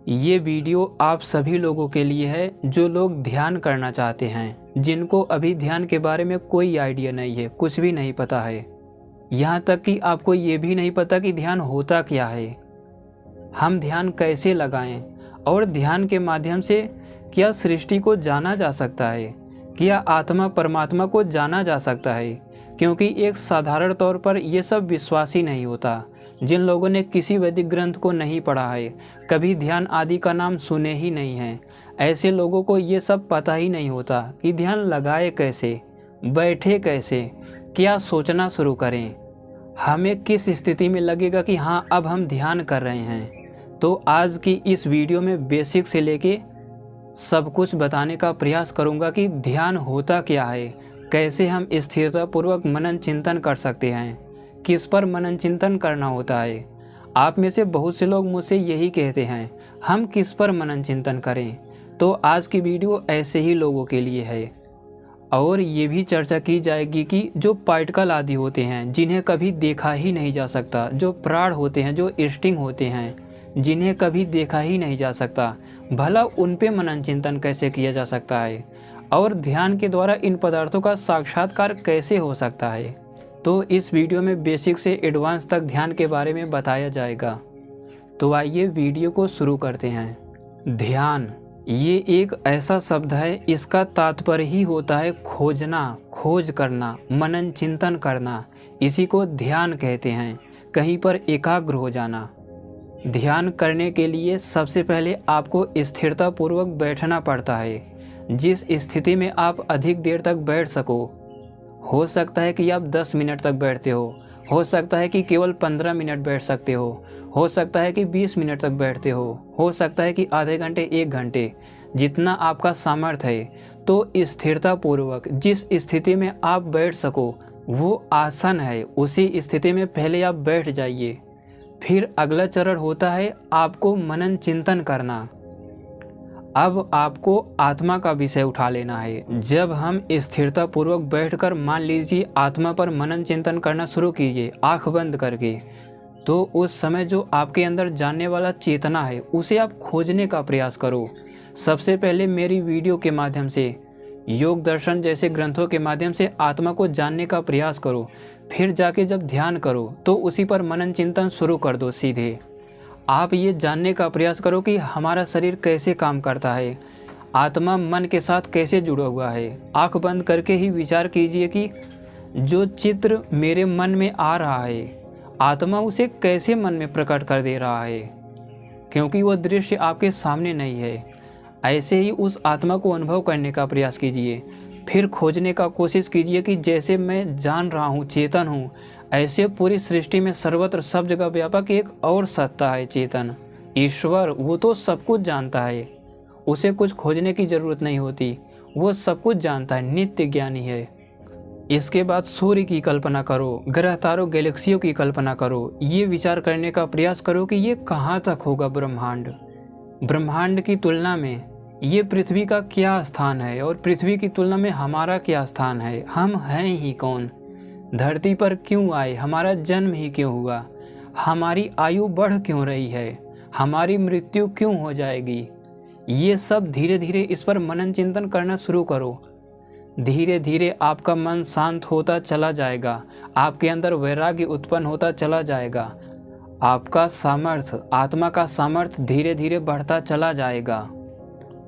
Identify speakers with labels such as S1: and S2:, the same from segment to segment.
S1: ये वीडियो आप सभी लोगों के लिए है जो लोग ध्यान करना चाहते हैं, जिनको अभी ध्यान के बारे में कोई आइडिया नहीं है, कुछ भी नहीं पता है। यहाँ तक कि आपको ये भी नहीं पता कि ध्यान होता क्या है, हम ध्यान कैसे लगाएं और ध्यान के माध्यम से क्या सृष्टि को जाना जा सकता है, क्या आत्मा परमात्मा को जाना जा सकता है। क्योंकि एक साधारण तौर पर यह सब विश्वास ही नहीं होता। जिन लोगों ने किसी वैदिक ग्रंथ को नहीं पढ़ा है, कभी ध्यान आदि का नाम सुने ही नहीं हैं, ऐसे लोगों को ये सब पता ही नहीं होता कि ध्यान लगाए कैसे, बैठे कैसे, क्या सोचना शुरू करें, हमें किस स्थिति में लगेगा कि हाँ अब हम ध्यान कर रहे हैं। तो आज की इस वीडियो में बेसिक से लेके सब कुछ बताने का प्रयास करूँगा कि ध्यान होता क्या है, कैसे हम स्थिरतापूर्वक मनन चिंतन कर सकते हैं, किस पर मनन चिंतन करना होता है। आप में से बहुत से लोग मुझसे यही कहते हैं हम किस पर मनन चिंतन करें। तो आज की वीडियो ऐसे ही लोगों के लिए है। और ये भी चर्चा की जाएगी कि जो पार्टिकल आदि होते हैं, जिन्हें कभी देखा ही नहीं जा सकता, जो प्राण होते हैं, जो इंस्टिंक्ट होते हैं, जिन्हें कभी देखा ही नहीं जा सकता, भला उन पे मनन चिंतन कैसे किया जा सकता है और ध्यान के द्वारा इन पदार्थों का साक्षात्कार कैसे हो सकता है। तो इस वीडियो में बेसिक से एडवांस तक ध्यान के बारे में बताया जाएगा। तो आइए वीडियो को शुरू करते हैं। ध्यान ये एक ऐसा शब्द है, इसका तात्पर्य ही होता है खोजना, खोज करना, मनन चिंतन करना। इसी को ध्यान कहते हैं, कहीं पर एकाग्र हो जाना। ध्यान करने के लिए सबसे पहले आपको स्थिरतापूर्वक बैठना पड़ता है। जिस स्थिति में आप अधिक देर तक बैठ सको, हो सकता है कि आप 10 मिनट तक बैठते हो सकता है कि केवल 15 मिनट बैठ सकते हो सकता है कि 20 मिनट तक बैठते हो सकता है कि आधे घंटे 1 घंटे, जितना आपका सामर्थ्य है। तो स्थिरतापूर्वक जिस स्थिति में आप बैठ सको वो आसन है, उसी स्थिति में पहले आप बैठ जाइए। फिर अगला चरण होता है आपको मनन चिंतन करना। अब आपको आत्मा का विषय उठा लेना है। जब हम स्थिरतापूर्वक बैठकर मान लीजिए आत्मा पर मनन चिंतन करना शुरू कीजिए आंख बंद करके, तो उस समय जो आपके अंदर जानने वाला चेतना है उसे आप खोजने का प्रयास करो। सबसे पहले मेरी वीडियो के माध्यम से, योग दर्शन जैसे ग्रंथों के माध्यम से आत्मा को जानने का प्रयास करो। फिर जाके जब ध्यान करो तो उसी पर मनन चिंतन शुरू कर दो। सीधे आप ये जानने का प्रयास करो कि हमारा शरीर कैसे काम करता है, आत्मा मन के साथ कैसे जुड़ा हुआ है। आंख बंद करके ही विचार कीजिए कि जो चित्र मेरे मन में आ रहा है, आत्मा उसे कैसे मन में प्रकट कर दे रहा है, क्योंकि वह दृश्य आपके सामने नहीं है। ऐसे ही उस आत्मा को अनुभव करने का प्रयास कीजिए। फिर खोजने का कोशिश कीजिए कि जैसे मैं जान रहा हूँ, चेतन हूँ, ऐसे पूरी सृष्टि में सर्वत्र सब जगह व्यापक एक और सत्ता है, चेतन ईश्वर। वो तो सब कुछ जानता है, उसे कुछ खोजने की जरूरत नहीं होती, वो सब कुछ जानता है, नित्य ज्ञानी है। इसके बाद सूर्य की कल्पना करो, ग्रह तारों गैलेक्सियों की कल्पना करो। ये विचार करने का प्रयास करो कि ये कहाँ तक होगा ब्रह्मांड। ब्रह्मांड की तुलना में ये पृथ्वी का क्या स्थान है और पृथ्वी की तुलना में हमारा क्या स्थान है। हम हैं ही कौन, धरती पर क्यों आए, हमारा जन्म ही क्यों हुआ, हमारी आयु बढ़ क्यों रही है, हमारी मृत्यु क्यों हो जाएगी। ये सब धीरे धीरे इस पर मनन चिंतन करना शुरू करो। धीरे धीरे आपका मन शांत होता चला जाएगा, आपके अंदर वैराग्य उत्पन्न होता चला जाएगा, आपका सामर्थ्य, आत्मा का सामर्थ्य धीरे धीरे बढ़ता चला जाएगा।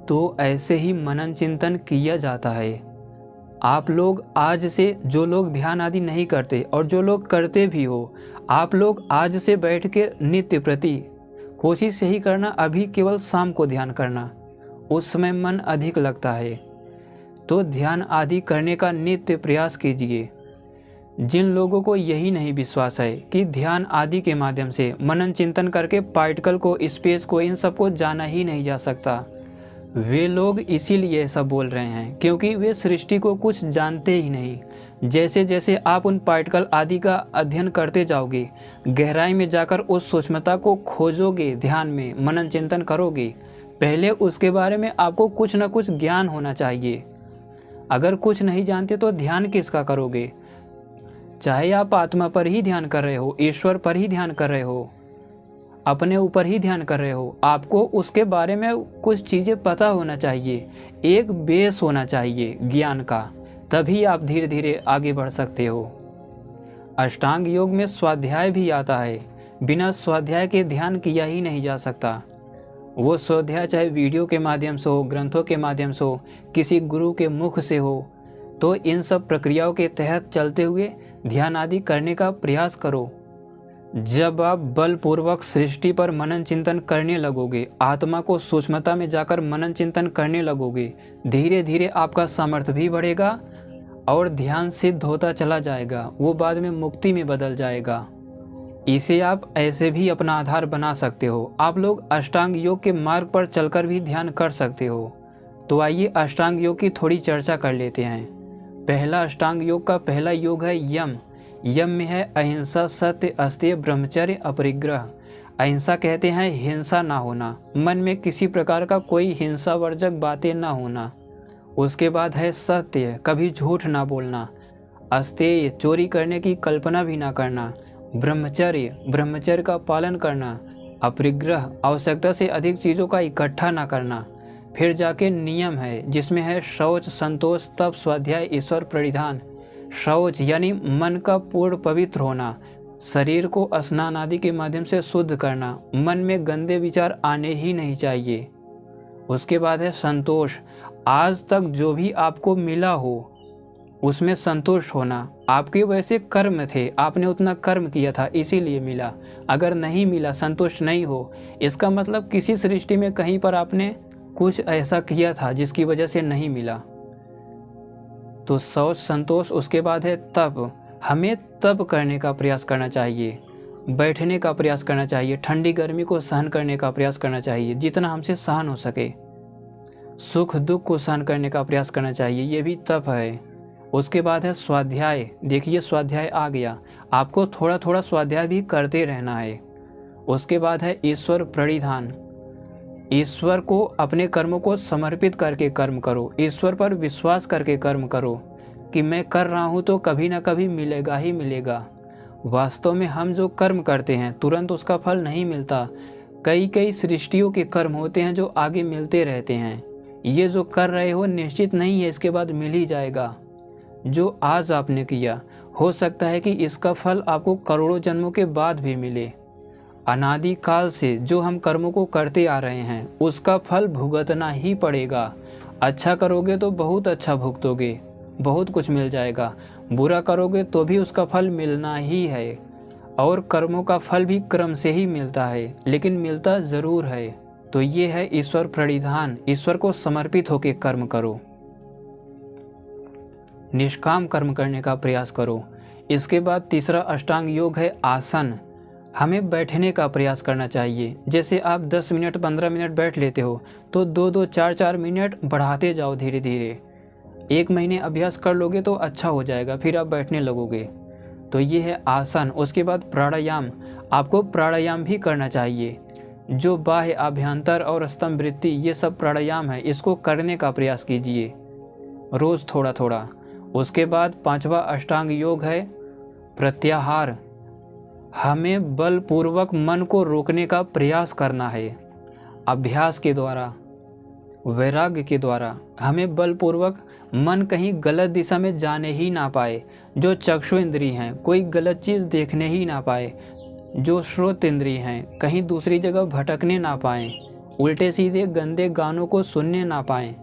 S1: तो ऐसे ही मनन चिंतन किया जाता है। आप लोग आज से, जो लोग ध्यान आदि नहीं करते और जो लोग करते भी हो, आप लोग आज से बैठ के नित्य प्रति कोशिश यही करना, अभी केवल शाम को ध्यान करना, उस समय मन अधिक लगता है। तो ध्यान आदि करने का नित्य प्रयास कीजिए। जिन लोगों को यही नहीं विश्वास है कि ध्यान आदि के माध्यम से मनन चिंतन करके पार्टिकल को, स्पेस को, इन सबको जाना ही नहीं जा सकता, वे लोग इसीलिए ऐसा बोल रहे हैं क्योंकि वे सृष्टि को कुछ जानते ही नहीं। जैसे जैसे आप उन पार्टिकल आदि का अध्ययन करते जाओगे, गहराई में जाकर उस सूक्ष्मता को खोजोगे, ध्यान में मनन चिंतन करोगे, पहले उसके बारे में आपको कुछ न कुछ ज्ञान होना चाहिए। अगर कुछ नहीं जानते तो ध्यान किसका करोगे। चाहे आप आत्मा पर ही ध्यान कर रहे हो, ईश्वर पर ही ध्यान कर रहे हो, अपने ऊपर ही ध्यान कर रहे हो। आपको उसके बारे में कुछ चीज़ें पता होना चाहिए, एक बेस होना चाहिए ज्ञान का, तभी आप धीरे धीरे आगे बढ़ सकते हो। अष्टांग योग में स्वाध्याय भी आता है। बिना स्वाध्याय के ध्यान किया ही नहीं जा सकता। वो स्वाध्याय चाहे वीडियो के माध्यम से हो, ग्रंथों के माध्यम से हो, किसी गुरु के मुख से हो, तो इन सब प्रक्रियाओं के तहत चलते हुए ध्यान आदि करने का प्रयास करो। जब आप बलपूर्वक सृष्टि पर मनन चिंतन करने लगोगे, आत्मा को सूक्ष्मता में जाकर मनन चिंतन करने लगोगे, धीरे धीरे आपका सामर्थ्य भी बढ़ेगा और ध्यान सिद्ध होता चला जाएगा। वो बाद में मुक्ति में बदल जाएगा। इसे आप ऐसे भी अपना आधार बना सकते हो। आप लोग अष्टांग योग के मार्ग पर चलकर भी ध्यान कर सकते हो। तो आइए अष्टांग योग की थोड़ी चर्चा कर लेते हैं। पहला अष्टांग योग का पहला योग है यम। यम में है अहिंसा, सत्य, अस्तेय, ब्रह्मचर्य, अपरिग्रह। अहिंसा कहते हैं हिंसा ना होना, मन में किसी प्रकार का कोई हिंसा वर्जक बातें ना होना। उसके बाद है सत्य, कभी झूठ ना बोलना। अस्तेय, चोरी करने की कल्पना भी ना करना। ब्रह्मचर्य, ब्रह्मचर्य का पालन करना। अपरिग्रह, आवश्यकता से अधिक चीज़ों का इकट्ठा ना करना। फिर जाके नियम है जिसमें है शौच, संतोष, तप, स्वाध्याय, ईश्वर प्रणिधान। शौच यानी मन का पूर्ण पवित्र होना, शरीर को स्नान आदि के माध्यम से शुद्ध करना, मन में गंदे विचार आने ही नहीं चाहिए। उसके बाद है संतोष, आज तक जो भी आपको मिला हो उसमें संतुष्ट होना। आपके वैसे कर्म थे, आपने उतना कर्म किया था इसीलिए मिला। अगर नहीं मिला, संतुष्ट नहीं हो, इसका मतलब किसी सृष्टि में कहीं पर आपने कुछ ऐसा किया था जिसकी वजह से नहीं मिला। तो शौच, संतोष। उसके बाद है तप। हमें तप करने का प्रयास करना चाहिए, बैठने का प्रयास करना चाहिए, ठंडी गर्मी को सहन करने का प्रयास करना चाहिए जितना हमसे सहन हो सके। सुख दुख को सहन करने का प्रयास करना चाहिए, ये भी तप है। उसके बाद है स्वाध्याय। देखिए स्वाध्याय आ गया, आपको थोड़ा थोड़ा स्वाध्याय भी करते रहना है। उसके बाद है ईश्वर प्रणिधान। ईश्वर को अपने कर्मों को समर्पित करके कर्म करो, ईश्वर पर विश्वास करके कर्म करो कि मैं कर रहा हूँ तो कभी ना कभी मिलेगा ही मिलेगा। वास्तव में हम जो कर्म करते हैं तुरंत उसका फल नहीं मिलता। कई कई सृष्टियों के कर्म होते हैं जो आगे मिलते रहते हैं। ये जो कर रहे हो निश्चित नहीं है इसके बाद मिल ही जाएगा। जो आज आपने किया हो सकता है कि इसका फल आपको करोड़ों जन्मों के बाद भी मिले। अनादि काल से जो हम कर्मों को करते आ रहे हैं उसका फल भुगतना ही पड़ेगा। अच्छा करोगे तो बहुत अच्छा भुगतोगे, बहुत कुछ मिल जाएगा। बुरा करोगे तो भी उसका फल मिलना ही है। और कर्मों का फल भी क्रम से ही मिलता है, लेकिन मिलता ज़रूर है। तो ये है ईश्वर प्रणिधान। ईश्वर को समर्पित होकर कर्म करो, निष्काम कर्म करने का प्रयास करो। इसके बाद तीसरा अष्टांग योग है आसन। हमें बैठने का प्रयास करना चाहिए। जैसे आप 10 मिनट 15 मिनट बैठ लेते हो तो 2-2 4-4 मिनट बढ़ाते जाओ धीरे धीरे। 1 महीने अभ्यास कर लोगे तो अच्छा हो जाएगा, फिर आप बैठने लगोगे। तो ये है आसन। उसके बाद प्राणायाम। आपको प्राणायाम भी करना चाहिए। जो बाह्य, आभ्यंतर और स्तंभ वृत्ति, ये सब प्राणायाम है, इसको करने का प्रयास कीजिए रोज़ थोड़ा थोड़ा। उसके बाद 5वां अष्टांग योग है प्रत्याहार। हमें बलपूर्वक मन को रोकने का प्रयास करना है। अभ्यास के द्वारा, वैराग्य के द्वारा हमें बलपूर्वक मन कहीं गलत दिशा में जाने ही ना पाए। जो चक्षु इंद्रिय हैं कोई गलत चीज़ देखने ही ना पाए। जो श्रोत इंद्रिय हैं कहीं दूसरी जगह भटकने ना पाएँ, उल्टे सीधे गंदे गानों को सुनने ना पाएँ।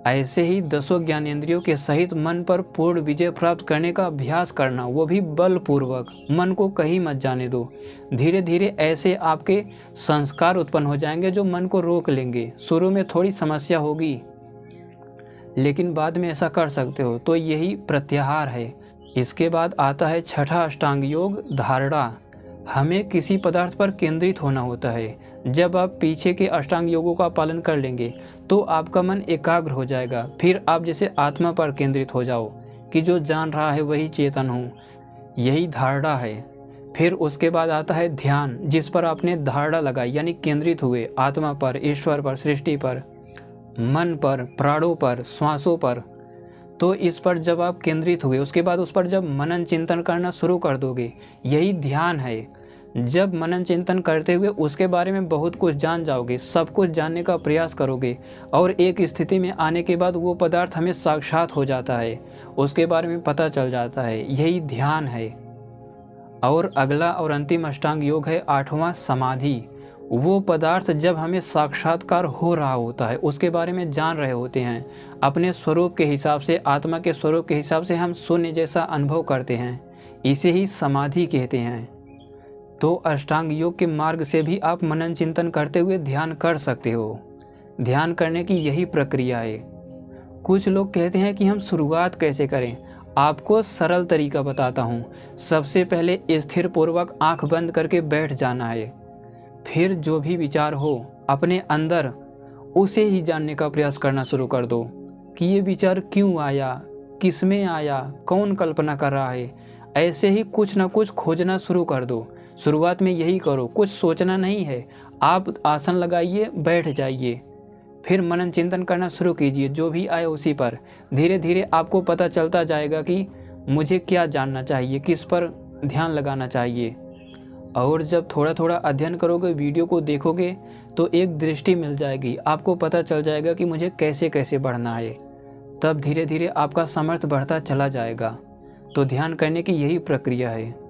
S1: ऐसे ही 10 ज्ञानेंद्रियों के सहित मन पर पूर्ण विजय प्राप्त करने का अभ्यास करना, वो भी बलपूर्वक। मन को कहीं मत जाने दो। धीरे धीरे ऐसे आपके संस्कार उत्पन्न हो जाएंगे जो मन को रोक लेंगे। शुरू में थोड़ी समस्या होगी लेकिन बाद में ऐसा कर सकते हो। तो यही प्रत्याहार है। इसके बाद आता है 6ठा अष्टांग योग धारणा। हमें किसी पदार्थ पर केंद्रित होना होता है। जब आप पीछे के अष्टांग योगों का पालन कर लेंगे तो आपका मन एकाग्र हो जाएगा। फिर आप जैसे आत्मा पर केंद्रित हो जाओ कि जो जान रहा है वही चेतन हूँ, यही धारणा है। फिर उसके बाद आता है ध्यान, जिस पर आपने धारणा लगाई यानी केंद्रित हुए आत्मा पर, ईश्वर पर, सृष्टि पर, मन पर, प्राणों पर, श्वासों पर। तो इस पर जब आप केंद्रित हुए उसके बाद उस पर जब मनन चिंतन करना शुरू कर दोगे, यही ध्यान है। जब मनन चिंतन करते हुए उसके बारे में बहुत कुछ जान जाओगे, सब कुछ जानने का प्रयास करोगे और एक स्थिति में आने के बाद वो पदार्थ हमें साक्षात हो जाता है, उसके बारे में पता चल जाता है, यही ध्यान है। और अगला और अंतिम अष्टांग योग है 8वां समाधि। वो पदार्थ जब हमें साक्षात्कार हो रहा होता है, उसके बारे में जान रहे होते हैं, अपने स्वरूप के हिसाब से, आत्मा के स्वरूप के हिसाब से हम शून्य जैसा अनुभव करते हैं, इसे ही समाधि कहते हैं। तो अष्टांग योग के मार्ग से भी आप मनन चिंतन करते हुए ध्यान कर सकते हो। ध्यान करने की यही प्रक्रिया है। कुछ लोग कहते हैं कि हम शुरुआत कैसे करें, आपको सरल तरीका बताता हूँ। सबसे पहले स्थिर पूर्वक आंख बंद करके बैठ जाना है। फिर जो भी विचार हो अपने अंदर, उसे ही जानने का प्रयास करना शुरू कर दो कि ये विचार क्यों आया, किस में आया, कौन कल्पना कर रहा है। ऐसे ही कुछ ना कुछ खोजना शुरू कर दो। शुरुआत में यही करो, कुछ सोचना नहीं है। आप आसन लगाइए, बैठ जाइए, फिर मनन चिंतन करना शुरू कीजिए। जो भी आए उसी पर धीरे धीरे आपको पता चलता जाएगा कि मुझे क्या जानना चाहिए, किस पर ध्यान लगाना चाहिए। और जब थोड़ा थोड़ा अध्ययन करोगे, वीडियो को देखोगे, तो एक दृष्टि मिल जाएगी, आपको पता चल जाएगा कि मुझे कैसे कैसे बढ़ना है। तब धीरे धीरे आपका सामर्थ्य बढ़ता चला जाएगा। तो ध्यान करने की यही प्रक्रिया है।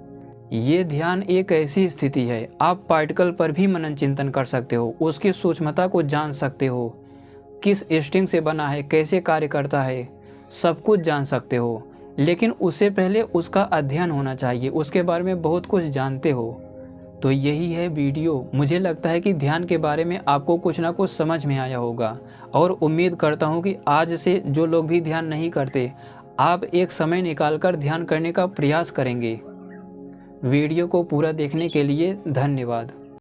S1: ये ध्यान एक ऐसी स्थिति है, आप पार्टिकल पर भी मनन चिंतन कर सकते हो, उसकी सूक्ष्मता को जान सकते हो, किस स्ट्रिंग से बना है, कैसे कार्य करता है, सब कुछ जान सकते हो। लेकिन उससे पहले उसका अध्ययन होना चाहिए, उसके बारे में बहुत कुछ जानते हो। तो यही है वीडियो। मुझे लगता है कि ध्यान के बारे में आपको कुछ ना कुछ समझ में आया होगा, और उम्मीद करता हूँ कि आज से जो लोग भी ध्यान नहीं करते, आप एक समय निकालकर ध्यान करने का प्रयास करेंगे। वीडियो को पूरा देखने के लिए धन्यवाद।